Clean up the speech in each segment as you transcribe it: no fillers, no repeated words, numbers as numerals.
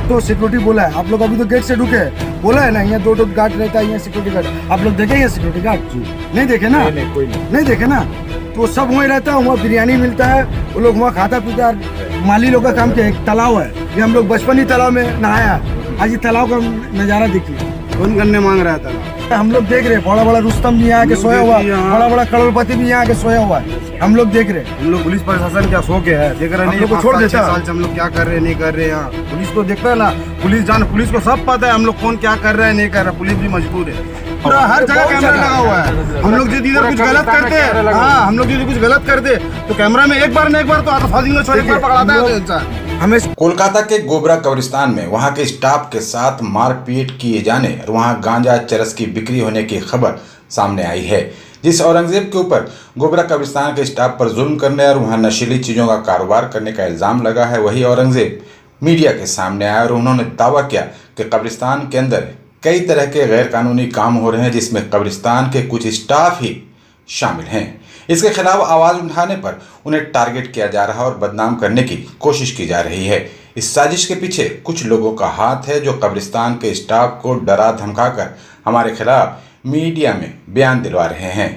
तो सिक्योरिटी बोला है, आप लोग अभी तो गेट से ढुके, बोला है ना यहाँ दो गार्ड रहता है, यहाँ सिक्योरिटी गार्ड। आप लोग देखे यहाँ सिक्योरिटी गार्ड? नहीं देखे ना? नहीं देखे ना? तो सब वहीं रहता है, वहाँ बिरयानी मिलता है, वो लोग वहाँ खाता पीता है। माली लोग का काम क्या है? एक तालाब है, ये हम लोग बचपन ही तालाब में नहाया। आज ये तालाब का नज़ारा देखिए, कौन करने मांग रहा है तालाब? हम लोग देख रहे हैं। बड़ा बड़ा रुस्तम भी यहाँ के सोया हुआ, बड़ा बड़ा करोड़पति भी यहाँ के सोया हुआ है, हम लोग देख रहे हैं। हम लोग पुलिस प्रशासन क्या सो के है, देख रहे नहीं? को छोड़ देता साल से हम लोग क्या कर रहे हैं नहीं कर रहे हैं। यहाँ पुलिस को देखता है ना, पुलिस को सब पता है हम लोग कौन क्या कर रहा है नहीं कर रहा। पुलिस भी मजबूर है, पूरा हर जगह कैमरा लगा हुआ है। हम लोग यदि इधर कुछ गलत करते हैं, हाँ हम लोग यदि कुछ गलत करते तो कैमरा में एक बार न एक बार तो आतंकवादी में छोड़ कर पकड़ाता है। हमें कोलकाता के गोबरा कब्रिस्तान में वहां के स्टाफ के साथ मारपीट किए जाने और वहां गांजा चरस की बिक्री होने की खबर सामने आई है। जिस औरंगजेब के ऊपर गोबरा कब्रिस्तान के स्टाफ पर जुल्म करने और वहां नशीली चीज़ों का कारोबार करने का इल्ज़ाम लगा है, वही औरंगजेब मीडिया के सामने आया और उन्होंने दावा किया कि कब्रिस्तान के अंदर कई तरह के गैर कानूनी काम हो रहे हैं, जिसमें कब्रिस्तान के कुछ स्टाफ ही शामिल हैं। इसके खिलाफ आवाज़ उठाने पर उन्हें टारगेट किया जा रहा और बदनाम करने की कोशिश की जा रही है। इस साजिश के पीछे कुछ लोगों का हाथ है जो कब्रिस्तान के स्टाफ को डरा धमकाकर हमारे खिलाफ मीडिया में बयान दिलवा रहे हैं।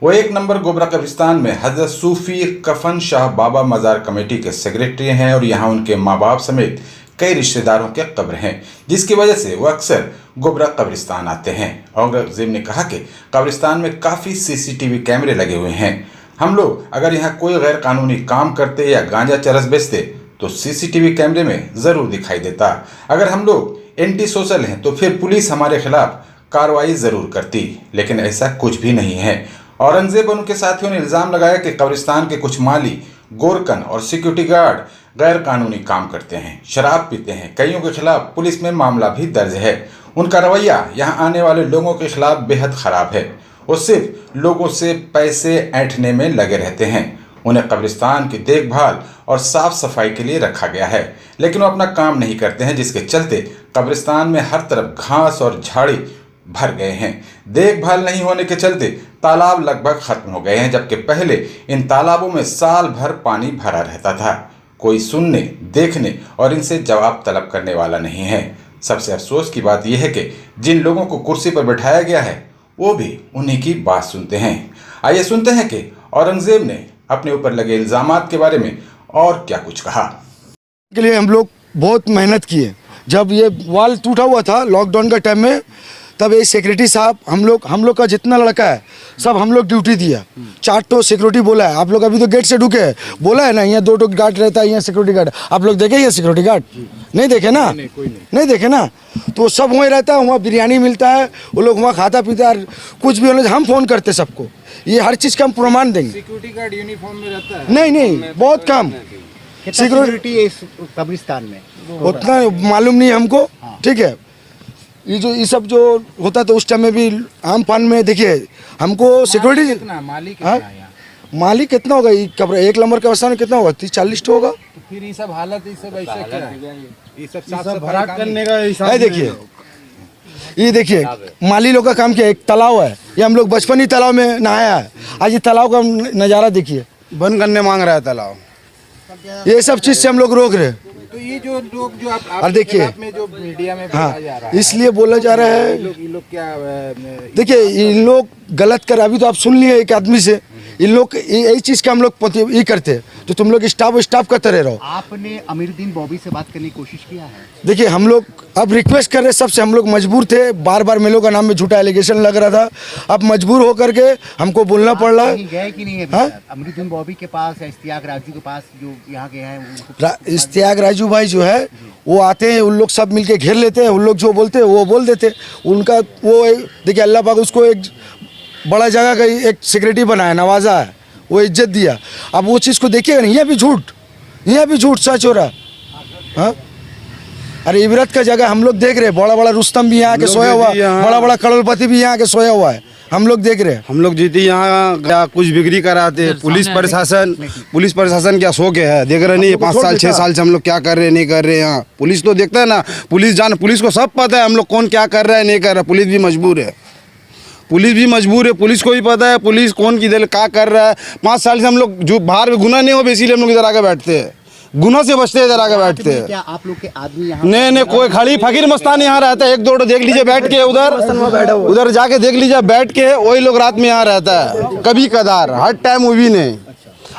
वो एक नंबर गोबरा कब्रिस्तान में हजरत सूफी कफन शाह बाबा मज़ार कमेटी के सेक्रेटरी हैं और यहाँ उनके माँ बाप समेत कई रिश्तेदारों के कब्र हैं, जिसकी वजह से वो अक्सर गोबरा कब्रिस्तान आते हैं। औरंगजेब ने कहा कि कब्रिस्तान में काफ़ी सीसीटीवी कैमरे लगे हुए हैं। हम लोग अगर यहाँ कोई गैर कानूनी काम करते या गांजा चरस बेचते तो सीसीटीवी कैमरे में ज़रूर दिखाई देता। अगर हम लोग एंटी सोशल हैं तो फिर पुलिस हमारे खिलाफ कार्रवाई ज़रूर करती, लेकिन ऐसा कुछ भी नहीं है। औरंगजेब और उनके साथियों ने इल्ज़ाम लगाया कि कब्रिस्तान के कुछ माली, गोरकन और सिक्योरिटी गार्ड गैर कानूनी काम करते हैं, शराब पीते हैं। कईयों के खिलाफ पुलिस में मामला भी दर्ज है। उनका रवैया यहाँ आने वाले लोगों के खिलाफ बेहद ख़राब है। वो सिर्फ लोगों से पैसे ऐंठने में लगे रहते हैं। उन्हें कब्रिस्तान की देखभाल और साफ सफाई के लिए रखा गया है, लेकिन वो अपना काम नहीं करते हैं, जिसके चलते कब्रिस्तान में हर तरफ घास और झाड़ी भर गए हैं। देखभाल नहीं होने के चलते तालाब लगभग खत्म हो गए हैं, जबकि पहले इन तालाबों में साल भर पानी भरा रहता था। कोई सुनने, देखने और इनसे जवाब तलब करने वाला नहीं है। सबसे अफसोस की बात यह है कि जिन लोगों को कुर्सी पर बैठाया गया है वो भी उन्हीं की बात सुनते हैं। आइए सुनते हैं कि औरंगजेब ने अपने ऊपर लगे इल्ज़ामात के बारे में और क्या कुछ कहा। के लिए हम लोग बहुत मेहनत किए। जब ये वॉल टूटा हुआ था लॉकडाउन का टाइम में, तब ये सेक्रेटरी साहब हम लोग का जितना लड़का है सब हम लोग ड्यूटी दिया। 4 तो सिक्योरिटी बोला है, आप लोग अभी तो गेट से ढुके, बोला है ना यहाँ 2 गार्ड रहता है, यहाँ सिक्योरिटी गार्ड। आप लोग देखे ये सिक्योरिटी गार्ड? नहीं देखे ना? नहीं देखे ना? तो सब वहीं रहता है, वहाँ बिरयानी मिलता है, वो लोग वहाँ खाता पीता है, कुछ भी होने हम फ़ोन करते सबको, ये हर चीज़ का हम प्रमाण देंगे। सिक्योरिटी गार्ड यूनिफॉर्म में रहता है? नहीं, बहुत कम सिक्योरिटी कब्रिस्तान में उतना मालूम नहीं हमको। ठीक है, ये सब जो होता तो उस टाइम में भी आम पान में देखिए हमको सिक्योरिटी मालिक कितना होगा? एक नंबर का अवस्था में कितना होगा? 30-40 तो होगा। तो फिर ये सब हालत, ये सब ऐसा क्या है? ये सब भराट करने का हिसाब है। ये देखिए माली लोग का काम क्या है? एक तालाब है, ये हम लोग बचपन ही तालाब में नहाया है। आज ये तालाब का नज़ारा देखिए, बंद करने मांग रहा है तालाब। ये सब चीज़ से हम लोग रोक रहे हैं। तो ये जो लोग जो और देखिए में जो मीडिया में बोला जा रहा है, इसलिए बोला जा रहा है, ये लोग क्या देखिए इन लोग गलत कर, अभी तो आप सुन लिए एक आदमी से, इन लोग यही चीज़ का हम लोग ये करते, तो तुम लोग स्टाफ करते रहो। आपने अमीरुद्दीन बॉबी से बात करने की कोशिश किया है? देखिए हम लोग अब रिक्वेस्ट कर रहे, सबसे हम लोग मजबूर थे, बार बार मेलों का नाम में झूठा एलिगेशन लग रहा था, अब मजबूर होकर के हमको बोलना पड़ रहा है। गए कि नहीं है अमीरुद्दीन बॉबी के पास या इश्तियाक राजू के पास जो यहाँ के हैं? इश्तियाक राजू भाई जो है वो आते हैं, उन लोग सब मिलके घेर लेते हैं, उन लोग जो बोलते हैं वो बोल देते। उनका वो देखिए अल्लाह पाक उसको एक बड़ा जगह का एक सेक्रेटरी बनाया, नवाजा है, वो इज्जत दिया। अब वो चीज़ को देखिएगा नहीं, यहाँ भी झूठ सच हो रहा। हाँ, अरे इबरत का जगह हम लोग देख रहे हैं, बड़ा बड़ा रुस्तम भी यहाँ के सोया हुआ, बड़ा बड़ा करोड़पति भी यहाँ के सोया हुआ है, हम लोग देख रहे हैं। हम लोग जीती यहाँ कुछ बिक्री कराते, पुलिस प्रशासन क्या सो के है, देख रहे नहीं? 5 साल 6 साल से हम लोग क्या कर रहे हैं नहीं कर रहे हैं। यहाँ पुलिस तो देखता है ना, पुलिस को सब पता है हम लोग कौन क्या कर रहा है नहीं कर रहा। पुलिस भी मजबूर है, पुलिस को भी पता है पुलिस कौन किधर क्या कर रहा है। 5 साल से हम लोग जो बाहर में गुना नहीं हो, इसीलिए हम लोग इधर आके बैठते हैं। गुना से बचते इधर आके बैठते हैं। क्या आप लोग के आदमी यहाँ नहीं कोई खड़ी फकीर मस्तान यहाँ रहता है, एक दो देख लीजिए बैठ के, उधर जाके देख लीजिए बैठ के, वही लोग रात में यहाँ रहता है, कभी कदार, हर टाइम वो भी नहीं।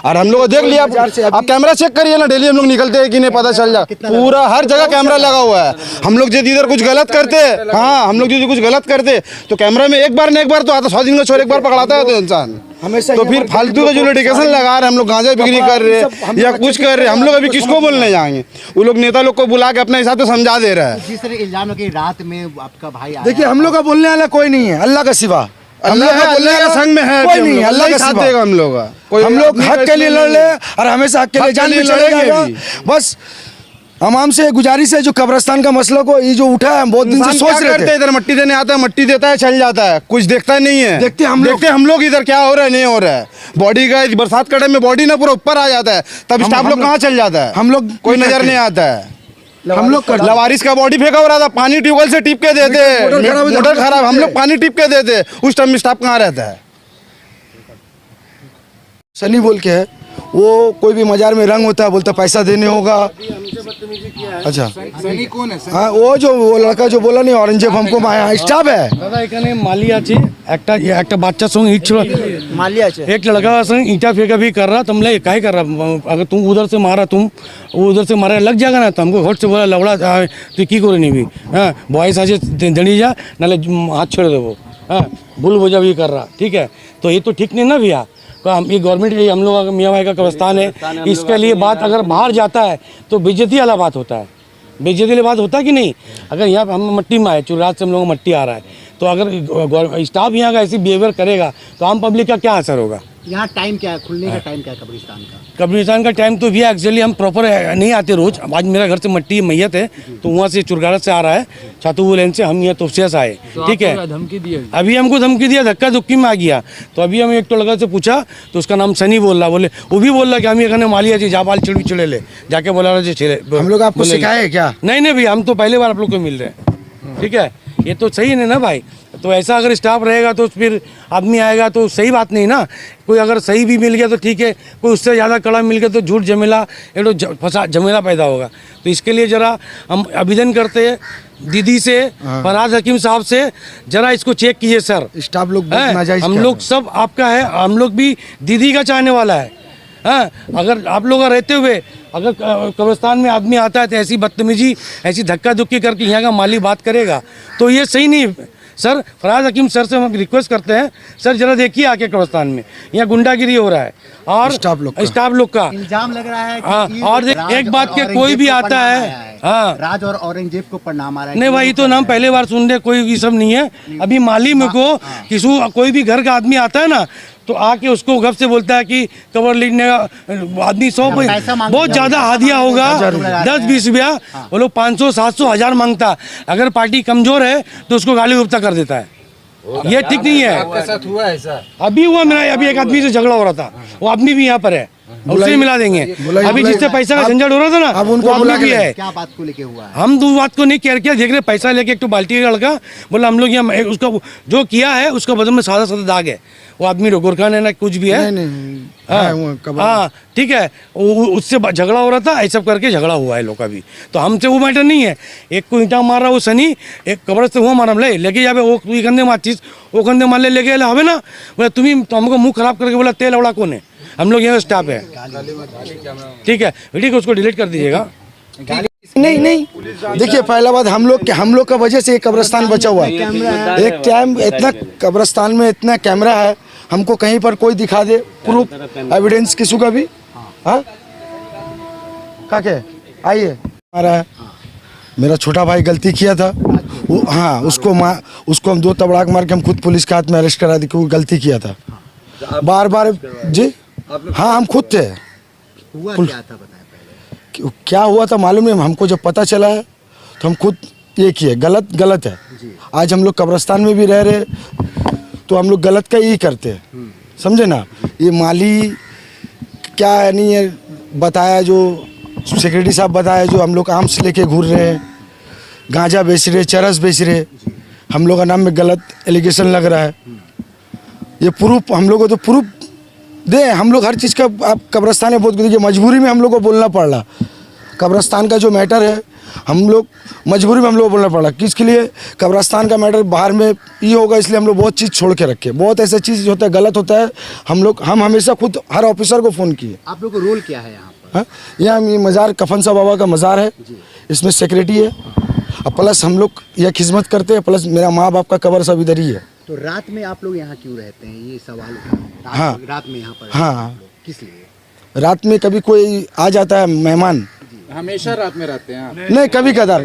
और हम लोग को देख लिया, आप कैमरा चेक करिए ना, डेली हम लोग निकलते हैं कि नहीं पता चल जाए, पूरा हर जगह कैमरा लगा हुआ है। हम लोग यदि इधर कुछ गलत करते, हाँ हम लोग यदि कुछ गलत करते तो कैमरा में एक बार न एक बार तो आता, 100 दिन का छोर एक बार पकड़ाता है तो इंसान। हमेशा तो फिर फालतू का जो लिटिगेशन लगा रहे, हम लोग गांजा बिक्री कर रहे हैं या कुछ कर रहे हैं, हम लोग अभी किसको बोलने जाएंगे? वो लोग नेता लोग को बुला के अपने हिसाब से समझा दे रहा है। जिस तरह इल्जाम है कि रात में आपका भाई आया, देखिए हम लोग का बोलने वाला कोई नहीं है, अल्लाह का सिवा। हम लोग का बोलने वाला संग में है, कोई नहीं, अल्लाह का साथ सिवा। देगा हम लोग का। हम लोग हक के लिए लड़ ले और हमेशा हक के लिए जान भी लड़ेंगे। बस आवाम से गुजारिश है, जो कब्रिस्तान का मसला को ये जो उठा है, बहुत दिन से सोच रहे थे। इधर मट्टी देने आता है, मट्टी देता है, चल जाता है, कुछ देखता नहीं है। देखते हम लोग इधर क्या हो रहा है नहीं हो रहा है। बॉडी का बरसात का टाइम में बॉडी ना पूरा ऊपर आ जाता है, तब स्टाफ लोग कहाँ चल जाता है, हम लोग कोई नजर नहीं आता है। हम लोग लवारिस का बॉडी फेंका हो रहा था, पानी ट्यूबवेल से टिप के देते, मोटर खराब, हम लोग पानी टिप के देते, उस टाइम में स्टाफ कहाँ रहता है? सनी बोल के है, वो कोई भी मजार में रंग होता है, बोलता पैसा देने होगा। अच्छा सनी कौन है? हाँ, वो लड़का जो बोला नहीं, औरंगजेब हमको स्टाफ है। দাদা এখানে মালি আছে, একটা বাচ্চার সঙ্গে ইট ছিল, माली আছে एक लड़का संग ईटा फेंका भी कर रहा, तुमने काहे कर रहा? अगर तुम उधर से मारा, तुम उधर से मारा लग जाएगा ना, तो हमको हट से बोला लवड़ा তুই কি করে নিবি? হ্যাঁ বয়স আছে দাঁড়িয়ে যা, নাহলে হাত ছেড়ে দেবো। হ্যাঁ भूल बोझा भी कर रहा, ठीक है? तो ये तो ठीक नहीं ना भैया। ये गवर्नमेंट, हम लोग का मियाँ भाई का कब्रिस्तान है, इसके लिए बात अगर बाहर जाता है तो बेइज्जती वाला बात होता है, बेइज्जती वाली बात होता है कि नहीं? अगर यहाँ हम मट्टी में आए, चुरात से हम लोग को मट्टी आ रहा है, तो अगर स्टाफ यहाँ का ऐसी बिहेवियर करेगा तो आम पब्लिक का क्या असर होगा? यहाँ टाइम क्या है, खुलने का टाइम क्या है कब्रिस्तान का? कब्रिस्तान का टाइम तो भैया एक्चुअली हम प्रॉपर नहीं आते रोज। आज मेरा घर से मट्टी मैयत है, तो वहाँ से चुरगाड़ा से आ रहा है, छातू लेन से हम यहाँ तोफसिया से आए, ठीक है? धमकी दी अभी हमको धमकी दिया, धक्का धुक्की में आ गया। तो अभी हम एक तो लड़का से पूछा, तो उसका नाम सनी बोल रहा, बोले वो भी बोल रहा कि हम ये मालिया जी जाबाल चिड़ चिड़े ले जाके बोला रहा। हम लोग आपको सिखाए है क्या? नहीं भैया, हम तो पहले बार आप लोग को मिल रहे हैं, ठीक है? ये तो सही नहीं ना भाई। तो ऐसा अगर स्टाफ रहेगा तो फिर आदमी आएगा तो सही बात नहीं ना। कोई अगर सही भी मिल गया तो ठीक है, कोई उससे ज़्यादा कड़ा मिल गया तो झूठ झमेला, एक तो फंसा झमेला पैदा होगा। तो इसके लिए ज़रा हम आवेदन करते हैं दीदी से, फराज हकीम साहब से, ज़रा इसको चेक कीजिए सर। स्टाफ लोग बहुत नाजायज हम कर लोग रहे हैं। सब आपका है, हम लोग भी दीदी का चाहने वाला है। हाँ, अगर आप लोग रहते हुए अगर कब्रिस्तान में आदमी आता है तो ऐसी बदतमीजी, ऐसी धक्का धुक्की करके यहाँ का माली बात करेगा तो ये सही नहीं सर। फराज हकीम सर से हम रिक्वेस्ट करते हैं, सर जरा देखिए आके कब्रिस्तान में यहाँ गुंडागिरी हो रहा है और स्टाफ लोग का इल्जाम लग रहा है कि हाँ, ये और राज एक बात के और कोई भी औरंगजेब को आता प्रणाम है, आया है। हाँ। राज और औरंगजेब को प्रणाम आ रहा है। नहीं भाई, तो नाम पहले बार सुन रहे, कोई ये सब नहीं है। अभी माली में को किसी कोई भी घर का आदमी आता है ना, तो आके उसको गप से बोलता है कि कवर लेने का आदमी 100 बहुत ज़्यादा हादिया होगा, 10-20 रुपया, वो लोग 500-700 1000 मांगता। अगर पार्टी कमजोर है तो उसको गाली गुप्ता कर देता है। ये ठीक नहीं है। आपके साथ हुआ है सर? अभी हुआ मेरा, अभी एक आदमी से झगड़ा हो रहा था, वो आदमी भी यहाँ पर है, उससे मिला देंगे। अभी जिससे पैसा का झंझट हो रहा था ना, अब उनको वो आदमी भी है। क्या बात को लेके हुआ है? हम दो बात को नहीं केयर किया, देख रहे पैसा लेके एक तो बाल्टी का लड़का बोला हम लोग यहाँ उसका जो किया है उसका बदल में सादा दाग है। वो आदमी गोरखा ने ना कुछ भी है, हाँ ठीक है, उससे झगड़ा हो रहा था, ऐसा करके झगड़ा हुआ है लोग का भी। तो हमसे वो मैटर नहीं है। एक को ईंटा मार रहा वो सनी, एक कब्र से हुआ मारा लेके जाबे, वो कंधे मारतीस, वो कंधे मारले लेके हवे ना, बोला तुम्हें तो हमको मुंह खराब करके बोला तेल अवड़ा कौन है? हम लोग यहाँ स्टाफ है, ठीक है, ठीक है, उसको डिलीट कर दीजिएगा। नहीं देखिए, पहला बात हम लोग का वजह से ये कब्रिस्तान बचा हुआ है। एक टाइम इतना कब्रिस्तान में इतना कैमरा है, हमको कहीं पर कोई दिखा दे प्रूफ एविडेंस किसी का भी। हाँ क्या आइए, हमारा मेरा छोटा भाई गलती किया था, वो हाँ उसको हम 2 तबड़ाक मार के हम खुद पुलिस के हाथ में अरेस्ट करा दी कि वो गलती किया था। बार जी हाँ, हम खुद थे। हुआ क्या था बताएं पहले? क्या हुआ था मालूम नहीं, हमको जब पता चला है तो हम खुद ये किए, गलत है। आज हम लोग कब्रिस्तान में भी रह रहे तो हम लोग गलत का यही करते हैं, समझे ना। ये माली क्या है नहीं है बताया, जो सेक्रेटरी साहब बताया, जो हम लोग आर्म्स लेके घूर रहे हैं, गांजा बेच रहे, चरस बेच रहे, हम लोग का नाम में गलत एलिगेशन लग रहा है। ये प्रूफ हम लोग को तो प्रूफ दे हम लोग हर चीज़ का। आप कब्रस्तान है बहुत, देखिए मजबूरी में हम लोग को बोलना पड़ रहा। कब्रस्तान का जो मैटर है हम लोग मजबूरी में हम लोग को बोलना पड़ा। किसके लिए? कब्रस्तान का मैटर बाहर में ये होगा, इसलिए हम लोग बहुत चीज़ छोड़ के रखे। बहुत ऐसा चीज़ होता है, गलत होता है। हम हमेशा खुद हर ऑफिसर को फ़ोन किए। आप लोग का रोल क्या है यहाँ पर? हाँ, यहाँ ये मज़ार कफन साहब बाबा का मज़ार है, इसमें सेक्रेटरी है, और प्लस हम लोग यह खिदमत करते हैं, प्लस मेरा माँ बाप का कब्र सब इधर ही है। तो रात में आप लोग यहाँ क्यों रहते हैं, ये सवाल है। हाँ। रात में यहाँ पर हाँ। आप लोग किस लिए? रात में कभी कोई आ जाता है मेहमान, हमेशा रात में रहते हैं आप? नहीं कभी कदार,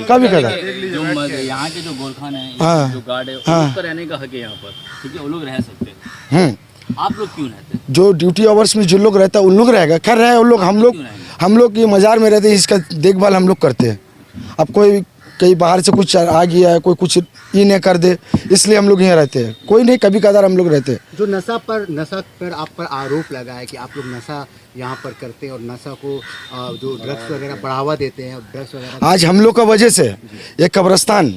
कभी कदार। जो यहाँ के जो गोरखान है, हाँ। जो गार्ड है, हाँ। उनका रहने का हक है यहाँ पर, ठीक है, वो लोग रह सकते हैं। आप लोग क्यों रहते हैं? जो ड्यूटी आवर्स में जो लोग रहता है उन लोग रहेगा, खैर रहे उन लोग। हम लोग ये मज़ार में रहते हैं, इसका देखभाल हम लोग करते हैं। अब कोई कहीं बाहर से कुछ आ गया है, कोई कुछ ये नहीं कर दे, इसलिए हम लोग यहाँ रहते हैं। कोई नहीं, कभी कदार हम लोग रहते हैं। जो नशा पर आप पर आरोप लगा है कि आप लोग नशा यहाँ पर करते हैं और नशा को जो ड्रग्स वगैरह बढ़ावा देते हैं, ड्रग्स वगैरह। आज हम लोग का वजह से ये कब्रस्तान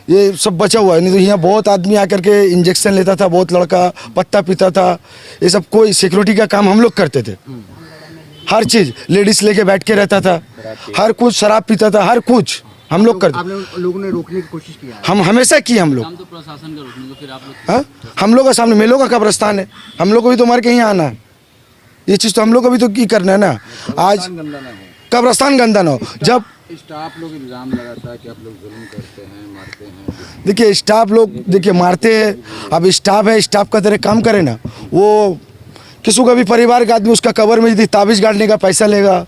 ये सब बचा हुआ है, नहीं तो यहाँ बहुत आदमी आकर के इंजेक्शन लेता था, बहुत लड़का पत्ता पीता था, ये सब। कोई सिक्योरिटी का काम हम लोग करते थे। हर चीज़ लेडीज लेके बैठ के रहता था, हर कुछ शराब पीता था, हर कुछ हम लोग करते। आप लोगों ने रोकने की कोशिश किया है? हम हमेशा किए हम लोग। काम तो प्रशासन का रोकने को, फिर आप लोग हाँ, हम लोग का सामने मेलों का कब्रस्तान है, हम लोग को भी तो मर के ही आना है। ये चीज़ तो हम लोग को भी तो की करना है ना। आज कब्रस्तान गंदा ना हो। जब स्टाफ लोग इल्जाम लगाता है कि आप लोग जुल्म करते हैं, मारते हैं। देखिए स्टाफ लोग देखिए मारते हैं, अब स्टाफ है, स्टाफ का तरह काम करे ना। वो किसी का भी परिवार का आदमी उसका कब्र में यदि ताबीज़ गाड़ने का पैसा लेगा,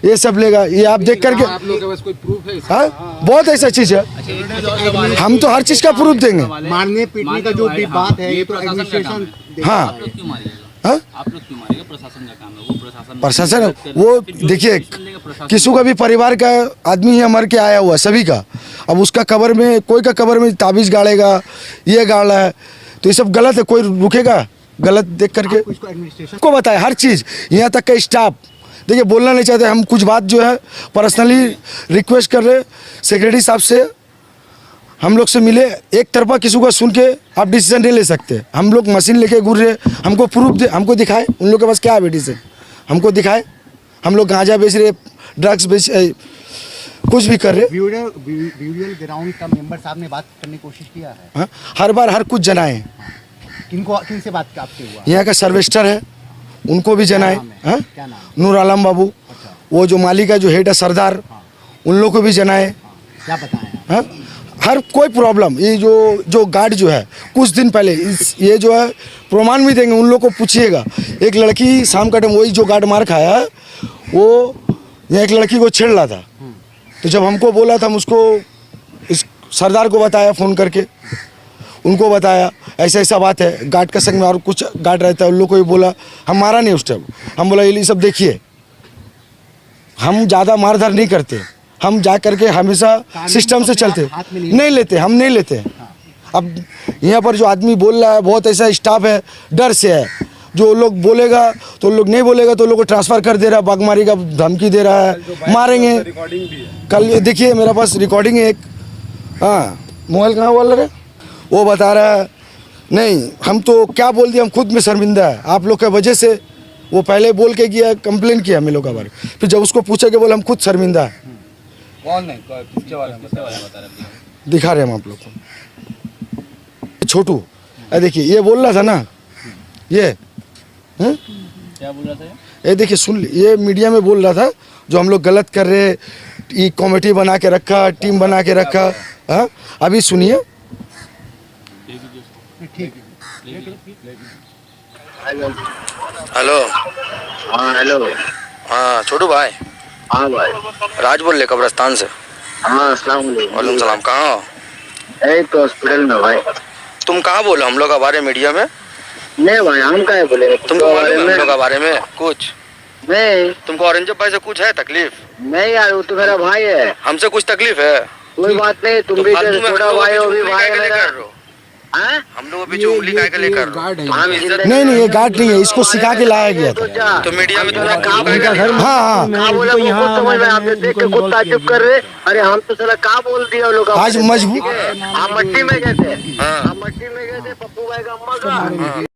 ये सब लेगा, ये आप देख करके। आप लोग के पास कोई प्रूफ है? हाँ, बहुत ऐसा चीज़ है, हम तो हर चीज़ का प्रूफ देंगे। मारने पीटने का जो भी बात है, ये तो एडमिनिस्ट्रेशन। हाँ आप लोग क्यों मारिएगा? हाँ, आप लोग क्यों मारिएगा? प्रशासन का काम है, वो प्रशासन वो देखिए किसी का भी परिवार का आदमी है मर के आया हुआ सभी का, अब उसका कब्र में कोई का कब्र में ताबीज़ गाड़ेगा, ये गाड़ रहा है, तो ये सब गलत है। कोई रुकेगा गलत देख करके? एडमिनिस्ट्रेशन को बताए हर चीज़, यहाँ तक का स्टाफ देखिए बोलना नहीं चाहते। हम कुछ बात जो है पर्सनली रिक्वेस्ट कर रहे सेक्रेटरी साहब से, हम लोग से मिले। एक तरफा किसी को सुन के आप डिसीजन नहीं ले सकते। हम लोग मशीन लेके घूर रहे, हमको प्रूफ दे, हमको दिखाए। उन लोग के पास क्या है मेडिसिन, हमको दिखाए। हम लोग गांजा बेच रहे, ड्रग्स बेच, कुछ भी कर रहे। ब्यूरियल ग्राउंड का मेंबर साहब ने बात करने की कोशिश किया है। हाँ, हर बार हर कुछ जनाए। किनसे बात आपसे हुआ? यहाँ का सर्वेस्टर है, उनको भी जनाए। हाँ, क्या नाम? नूर आलम बाबू। वो जो माली का जो हेड है सरदार, उन लोग को भी जनाए। क्या बताएं? हाँ, हर कोई प्रॉब्लम। ये जो गार्ड जो है कुछ दिन पहले ये जो है प्रमाण भी देंगे, उन लोग को पूछिएगा। एक लड़की शाम का टाइम वही जो गार्ड मार खाया है, वो यहाँ एक लड़की को छेड़ रहा था, तो जब हमको बोला था, हम उसको इस सरदार को बताया फ़ोन करके, उनको बताया ऐसा ऐसा बात है। गार्ड का संग में और कुछ गार्ड रहता है, उन लोग को भी बोला। हम मारा नहीं उस टाइम, हम बोला ये सब देखिए, हम ज़्यादा मारधार नहीं करते, हम जा करके हमेशा सिस्टम से चलते नहीं लेते, हम नहीं लेते। अब यहाँ पर जो आदमी बोल रहा है, बहुत ऐसा स्टाफ है डर से है, जो लोग बोलेगा तो लोग नहीं बोलेगा तो लोग को ट्रांसफ़र कर दे रहा है, बागमारी का धमकी दे रहा है, मारेंगे। कल ये देखिए मेरे पास रिकॉर्डिंग है एक। हाँ, मोबाइल कहाँ वाला है, वो बता रहा है नहीं हम तो क्या बोल दिया, हम खुद में शर्मिंदा है आप लोग की वजह से। वो पहले बोल के गया, कंप्लेन किया हम लोग का बारे, फिर जब उसको पूछा कि बोले हम खुद शर्मिंदा है। कौन है? किसके बारे में बता रहे हैं? दिखा रहे हम आप लोग को। छोटू देखिए ये बोल रहा था ना, ये क्या बोल रहा था? ये देखिए सुन, ये मीडिया में बोल रहा था जो हम लोग गलत कर रहे, ये कमेटी बना के रखा, टीम बना के रखा। हाँ, अभी सुनिए। हेलो। हाँ हेलो। हाँ छोटू भाई। हाँ भाई। राज बोल रहे कब्रस्तान से। हाँ अस्सलाम वालेकुम। वालेकुम सलाम। कहाँ हो? एक तो हॉस्पिटल में भाई। तुम कहाँ बोलो हम लोग का बारे में मीडिया में? नहीं भाई हम कहाँ बोले? तुमको मालूम है हम लोग का बारे में कुछ? नहीं। तुमको औरंगजेब भाई से कुछ है तकलीफ? नहीं यार, वो तो मेरा भाई है। हमसे कुछ तकलीफ है? कोई बात नहीं, तुम भी छोटा भाई हो, भी भाई है। हम लोग पीछे उंगली काहे के लेकर? नहीं नहीं, ये गार्ड नहीं है, इसको सिखा के लाया गया था। तो मीडिया में हाँ हाँ, देख के खुद ताजुब कर रहे। अरे हम तो साला क्या बोल दिया लोग। आज मजबूर हम मट्टी में गए थे, हम मट्टी में गए थे पप्पू भाई का अम्मा का।